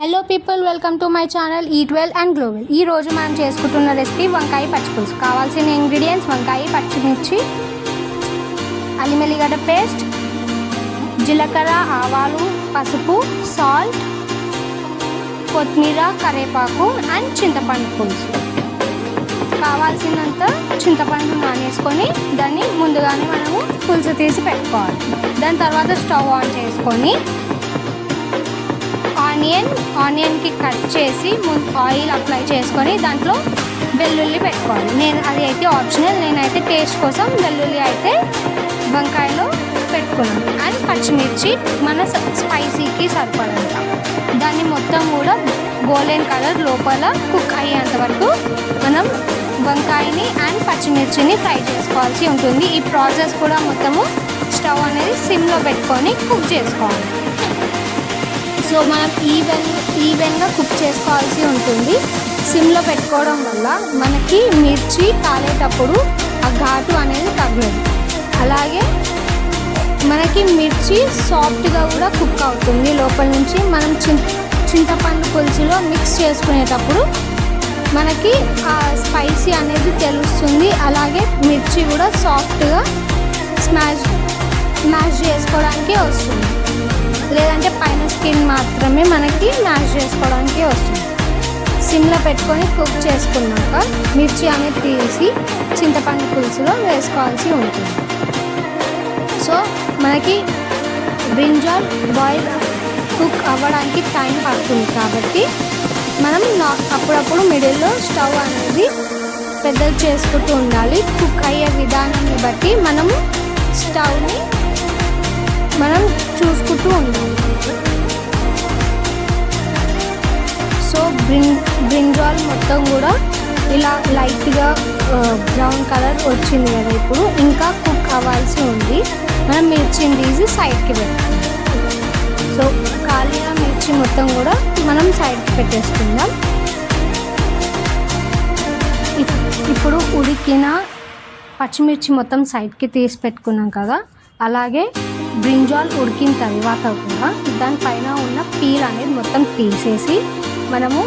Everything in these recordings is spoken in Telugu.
Hello people, welcome to my channel eat well and glow well. ఈ రోజు మనం చేసుకుంటున్న రెసిపీ వంకాయ పచ్చిపులుసు. కావాల్సిన ఇంగ్రీడియంట్స్: వంకాయ, పచ్చిమిర్చి, అల్లం వెల్లిగడ్డ పేస్ట్, జీలకర్ర, ఆవాలు, పసుపు, సాల్ట్, కొత్తిమీర, కరివేపాకు అండ్ చింతపండు పులుసు. కావాల్సినంత చింతపండు నానేసుకొని దాన్ని ముందుగానే మనము పులుసు తీసి పెట్టుకోవాలి. దాని తర్వాత స్టవ్ ఆన్ చేసుకొని ఆనియన్కి కట్ చేసి ఆయిల్ అప్లై చేసుకొని దాంట్లో వెల్లుల్లి పెట్టుకోవాలి. అది అయితే ఆప్షనల్. నేనైతే టేస్ట్ కోసం వెల్లుల్లి అయితే వంకాయలో పెట్టుకున్నాను. అండ్ పచ్చిమిర్చి మన స్పైసీకి సరిపడంత. దాన్ని మొత్తం కూడా గోల్డెన్ కలర్ లోపల కుక్ అయ్యేంత వరకు మనం వంకాయని అండ్ పచ్చిమిర్చిని ఫ్రై చేసుకోవాల్సి ఉంటుంది. ఈ ప్రాసెస్ కూడా మొత్తము స్టవ్ అనేది సిమ్లో పెట్టుకొని కుక్ చేసుకోవాలి. సో మనం ఈవెన్గా కుక్ చేసుకోవాల్సి ఉంటుంది. సిమ్లో పెట్టుకోవడం వల్ల మనకి మిర్చి కాలేటప్పుడు ఆ ఘాటు అనేది తగ్గదు. అలాగే మనకి మిర్చి సాఫ్ట్గా కూడా కుక్ అవుతుంది లోపల నుంచి. మనం చింతపండు పులుసులో మిక్స్ చేసుకునేటప్పుడు మనకి ఆ స్పైసీ అనేది తెలుస్తుంది. అలాగే మిర్చి కూడా సాఫ్ట్గా స్మాష్ చేసుకోవడానికి వస్తుంది. లేదంటే పైన స్కిన్ మాత్రమే మనకి మ్యాష్ చేసుకోవడానికి వస్తుంది. సిమ్లో పెట్టుకొని కుక్ చేసుకున్నాక మిర్చి అనేది తీసి చింతపండు పులుసులో వేసుకోవాల్సి ఉంటుంది. సో మనకి బ్రింజాల్ బాయిల్ కుక్ అవ్వడానికి టైం పడుతుంది కాబట్టి మనం అప్పుడప్పుడు మిడిల్లో స్టవ్ అనేది పెద్దది చేసుకుంటూ ఉండాలి. కుక్ అయ్యే విధానాన్ని బట్టి మనము స్టవ్ని చూసుకుంటూ ఉండాలి. సో బ్రింజాల్ మొత్తం కూడా ఇలా లైట్గా బ్రౌన్ కలర్ వచ్చింది కదా. ఇప్పుడు ఇంకా కుక్ అవ్వాల్సి ఉంది. మనం మిర్చిని తీసి సైడ్కి పెట్టుకుందాం. సో ఖాళీగా మిర్చి మొత్తం కూడా మనం సైడ్కి పెట్టేసుకుందాం. ఇప్పుడు ఉడికిన పచ్చిమిర్చి మొత్తం సైడ్కి తీసి పెట్టుకున్నాం కదా. అలాగే బ్రింజాల్ ఉడికిన తర్వాత కూడా దానిపైన ఉన్న పీల్ అనేది మొత్తం తీసేసి మనము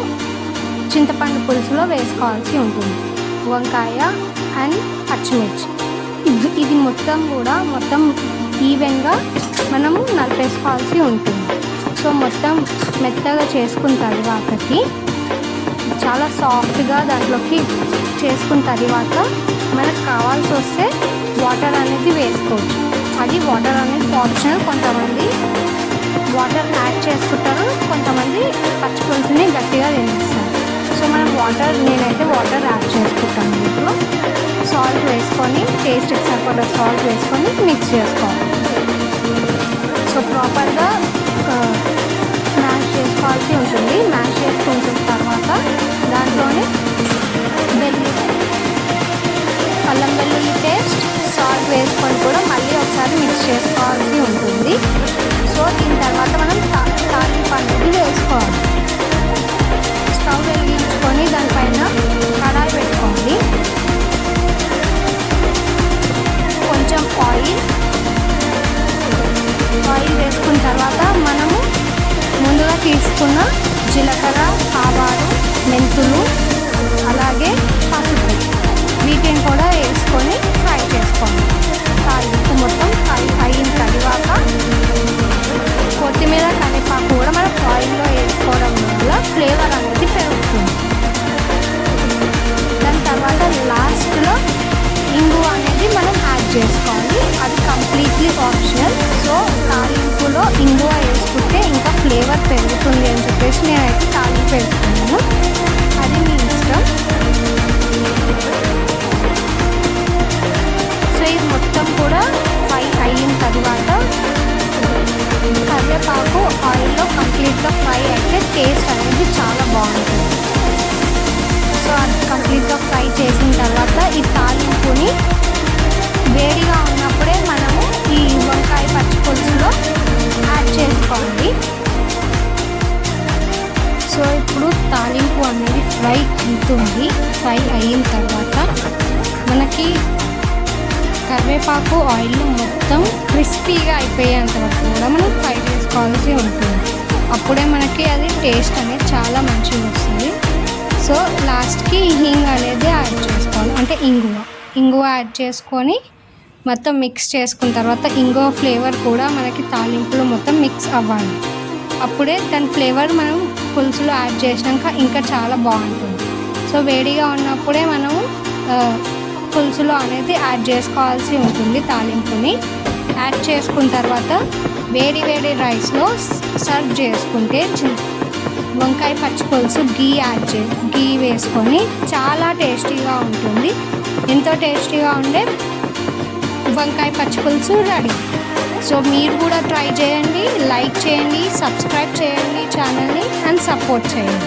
చింతపండు పులుసులో వేసుకోవాల్సి ఉంటుంది. వంకాయ అండ్ పచ్చిమిర్చి ఇది మొత్తం ఈవెన్గా మనము నలిపేసుకోవాల్సి ఉంటుంది. సో మొత్తం మెత్తగా చేసుకున్న తర్వాతకి చాలా సాఫ్ట్గా దాంట్లోకి చేసుకున్న తర్వాత మనకు కావాల్సి వస్తే వాటర్ అనేది వేసుకోవచ్చు. అది వాటర్ అనేది ఆప్షనల్. కొంతమంది వాటర్ యాడ్ చేసుకుంటారు, కొంతమంది పచ్చి పులుసుని గట్టిగా తినేస్తారు. సో మనం నేనైతే వాటర్ యాడ్ చేసుకుంటాను. దీంట్లో సాల్ట్ వేసుకొని టేస్ట్కి సరిపడా సాల్ట్ వేసుకొని మిక్స్ చేసుకోవాలి. సో ప్రాపర్గా మ్యాష్ చేసుకోవాల్సి ఉంటుంది. మ్యాష్ చేసుకుంటున్న తర్వాత దాంట్లోనే అల్లం వెల్లుల్లి పేస్ట్, సాల్ట్ వేసుకొని కూడా మళ్ళీ ఒకసారి మిక్స్ చేసుకోవాల్సి ఉంటుంది. సో దీని తర్వాత మనం తాలింపు అనేది వేసుకోవాలి. స్టవ్ వెలిగించుకొని దానిపైన కడాయి పెట్టుకోండి. కొంచెం ఆయిల్ వేసుకున్న తర్వాత మనము ముందుగా తీసుకున్న జీలకర్ర, ఆవాలు, మెంతులు, అలాగే పసుపు వీటిని కూడా వేసుకొని ఫ్రై చేసుకోండి. తాలింపు మొత్తం ఫ్రై అయిన తర్వాత కొత్తిమీర, కరివేపాకు కూడా మనం ఆయిల్లో వేసుకోవడం వల్ల ఫ్లేవర్ అనేది పెరుగుతుంది. దాని తర్వాత లాస్ట్లో ఇంగువ అనేది మనం యాడ్ చేసుకోవాలి. అది కంప్లీట్లీ ఆప్షనల్. సో తాలింపులో ఇంగువ వేసుకుంటే ఇంకా ఫ్లేవర్ పెరుగుతుంది అని చెప్పేసి నేనైతే తాలింపు వేసుకున్నాను. అది మీ ఇష్టం. సో ఇది మొత్తం కూడా ఫ్రై అయిన తర్వాత కరివేపాకు ఆయిల్లో కంప్లీట్గా ఫ్రై అయితే టేస్ట్ అనేది చాలా బాగుంటుంది. సో అది కంప్లీట్గా ఫ్రై చేసిన తర్వాత ఈ తాలింపుని వేడిగా ఉన్నప్పుడే మనము ఈ వంకాయ పచ్చి పులుసులో యాడ్ చేసుకోవాలి. సో ఇప్పుడు తాలింపు అనేది ఫ్రై అవుతుంది. ఫ్రై అయిన తర్వాత మనకి కరివేపాకు ఆయిల్ మొత్తం క్రిస్పీగా అయిపోయేంత వరకు కూడా మనం ఫ్రై చేసుకోవాల్సి ఉంటుంది. అప్పుడే మనకి అది టేస్ట్ అనేది చాలా మంచిగా వస్తుంది. సో లాస్ట్కి హింగ్ అనేది యాడ్ చేసుకోవాలి, అంటే ఇంగువ యాడ్ చేసుకొని మొత్తం మిక్స్ చేసుకున్న తర్వాత ఇంగువ ఫ్లేవర్ కూడా మనకి తాలింపులో మొత్తం మిక్స్ అవ్వాలి. అప్పుడే దాని ఫ్లేవర్ మనం పులుసులో యాడ్ చేసినాక ఇంకా చాలా బాగుంటుంది. సో వేడిగా ఉన్నప్పుడే మనము పులుసులో అనేది యాడ్ చేసుకోవాల్సి ఉంటుంది. తాలింపుని యాడ్ చేసుకున్న తర్వాత వేడి రైస్లో సర్వ్ చేసుకుంటే వంకాయ పచ్చి పులుసు గీ వేసుకొని చాలా టేస్టీగా ఉంటుంది. ఎంతో టేస్టీగా ఉండే వంకాయ పచ్చి పులుసు రెడీ. సో మీరు కూడా ట్రై చేయండి, లైక్ చేయండి, సబ్స్క్రైబ్ చేయండి ఛానల్ని అండ్ సపోర్ట్ చేయండి.